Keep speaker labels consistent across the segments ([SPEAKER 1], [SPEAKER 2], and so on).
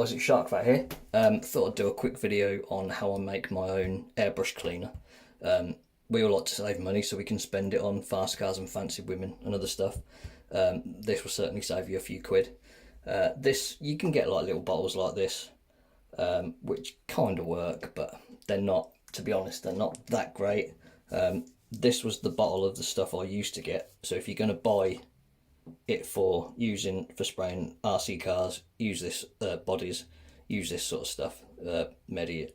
[SPEAKER 1] guys, it's Sharkfat here. Thought I'd do a quick video on how I make my own airbrush cleaner. We all like to save money so we can spend it on fast cars and fancy women and other stuff. This will certainly save you a few quid. This, you can get like little bottles like this, which kind of work, but they're not, to be honest, they're not that great. This was the bottle of the stuff I used to get. So if you're going to buy it for spraying RC cars, use this, bodies, use this sort of stuff. Medi,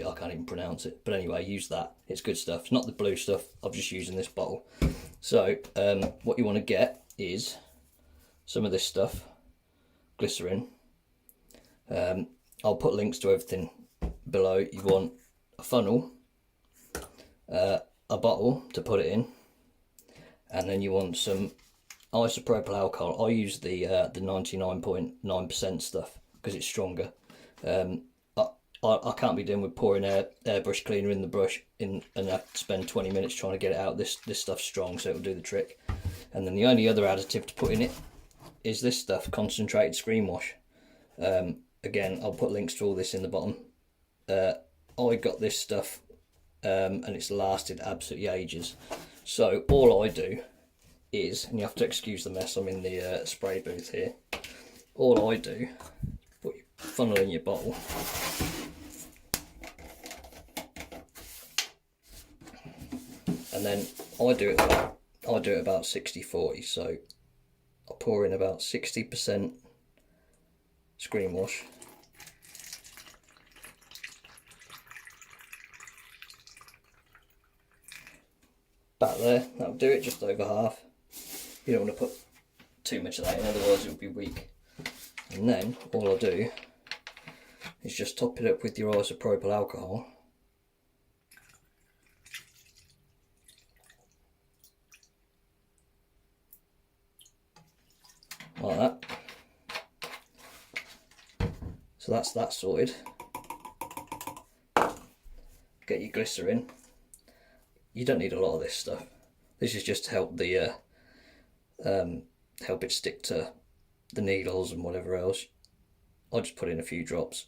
[SPEAKER 1] I can't even pronounce it, but anyway, use that. It's good stuff. It's not the blue stuff. I'm just using this bottle. So what you want to get is some of this stuff, glycerin. I'll put links to everything below. You want a funnel, a bottle to put it in, and then you want some isopropyl alcohol. I use the 99.9% stuff because it's stronger. I can't be doing with pouring airbrush cleaner in the brush and have to spend 20 minutes trying to get it out. This stuff's strong, so it'll do the trick. And then the only other additive to put in it is this stuff, concentrated screen wash. Again, I'll put links to all this in the bottom. I got this stuff and it's lasted absolutely ages. So all I do is, and you have to excuse the mess, I'm in the spray booth here. All I do, put your funnel in your bottle, and then I do it about 60-40. So I pour in about 60% screen wash, back there. That'll do it, just over half. You don't want to put too much of that in, otherwise it will be weak. And then all I do is just top it up with your isopropyl alcohol. Like that. So that's that sorted. Get your glycerin. You don't need a lot of this stuff. This is just to help the help it stick to the needles and whatever else. I'll just put in a few drops.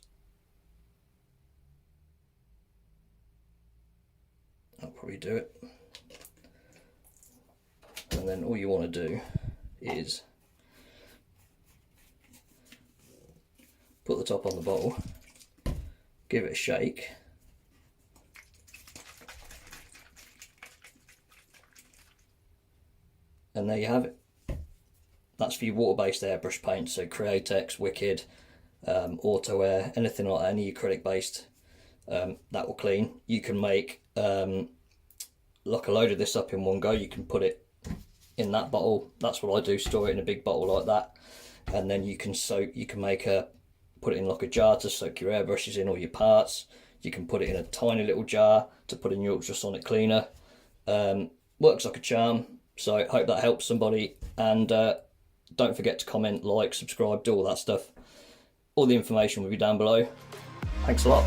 [SPEAKER 1] I'll probably do it. And then all you want to do is put the top on the bottle, give it a shake, and there you have it. That's for your water-based airbrush paint, so Createx, Wicked, Auto Air, anything like that, any acrylic based, that will clean. You can make like a load of this up in one go. You can put it in that bottle. That's what I do, store it in a big bottle like that, and then you can put it in like a jar to soak your airbrushes in, all your parts. You can put it in a tiny little jar to put in your ultrasonic cleaner. Works like a charm. So I hope that helps somebody, and don't forget to comment, like, subscribe, do all that stuff. All the information will be down below. Thanks a lot.